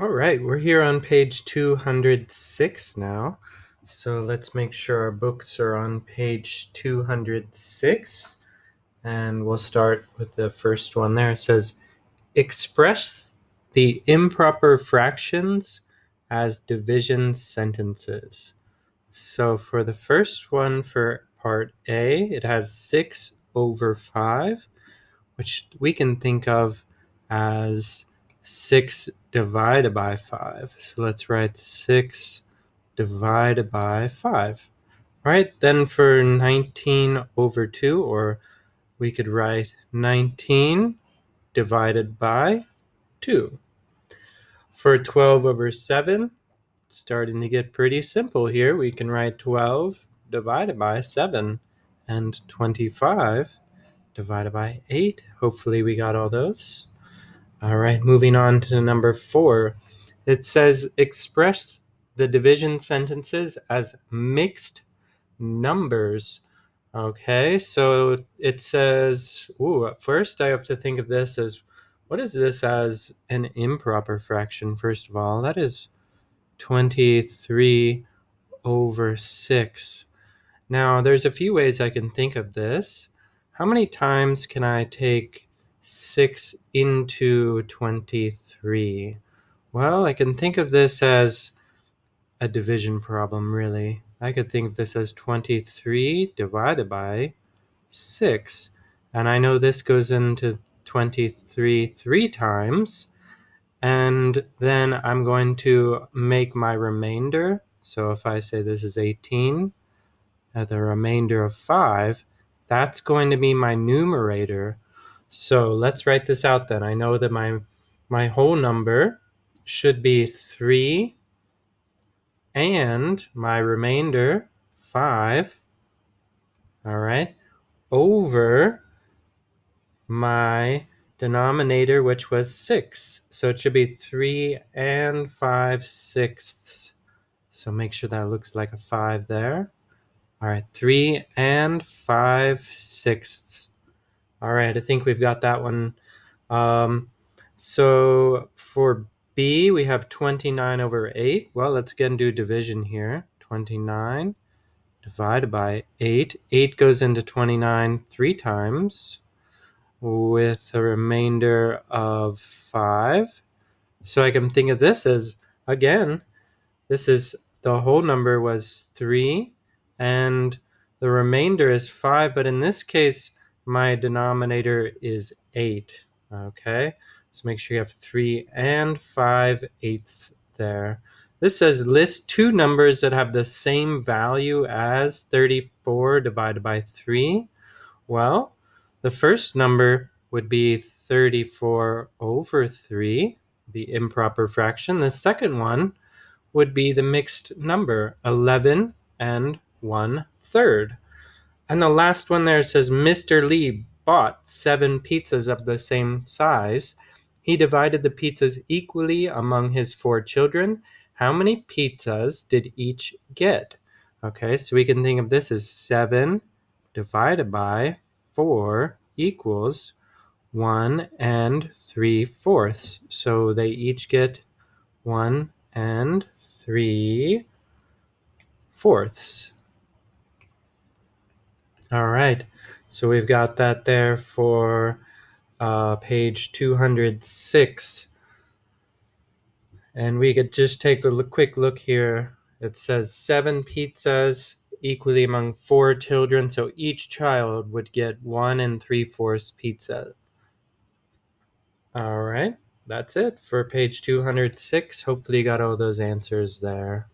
All right, we're here on page 206 now. So let's make sure our books are on page 206. And we'll start with the first one there. It says, express the improper fractions as division sentences. So for the first one, for part A, it has 6 over 5, which we can think of as 6 divided by 5. So let's write 6 divided by 5. All right, then for 19 over 2, or we could write 19 divided by 2. For 12 over 7, it's starting to get pretty simple here. We can write 12 divided by 7 and 25 divided by 8. Hopefully we got all those. All right, moving on to number 4. It says express the division sentences as mixed numbers. Okay, so it says, at first I have to think of this as, what is this as an improper fraction, first of all? That is 23 over 6. Now, there's a few ways I can think of this. How many times can I take 6 into 23? Well, I can think of this as a division problem, really. I could think of this as 23 divided by 6. And I know this goes into 23 3 times. And then I'm going to make my remainder. So if I say this is 18, the remainder of 5, that's going to be my numerator. So let's write this out then. I know that my whole number should be 3 and my remainder 5, all right, over my denominator, which was 6. So it should be 3 and 5/6. So make sure that looks like a 5 there. All right, 3 and 5/6. All right, I think we've got that one. So for B, we have 29 over 8. Well, let's again do division here. 29 divided by 8. 8 goes into 29 3 times with a remainder of 5. So I can think of this as, again, this is, the whole number was 3 and the remainder is 5, but in this case my denominator is 8. Okay, so make sure you have 3 and 5/8 there. This says list two numbers that have the same value as 34 divided by 3. Well, the first number would be 34 over 3, the improper fraction. The second one would be the mixed number, 11 and 1/3. And the last one there says Mr. Lee bought 7 pizzas of the same size. He divided the pizzas equally among his 4 children. How many pizzas did each get? Okay, so we can think of this as 7 divided by 4 equals 1 and 3/4. So they each get 1 and 3/4. All right, so we've got that there for page 206. And we could just take a quick look here. It says 7 pizzas equally among 4 children, so each child would get 1 and 3/4 pizza. All right, that's it for page 206. Hopefully you got all those answers there.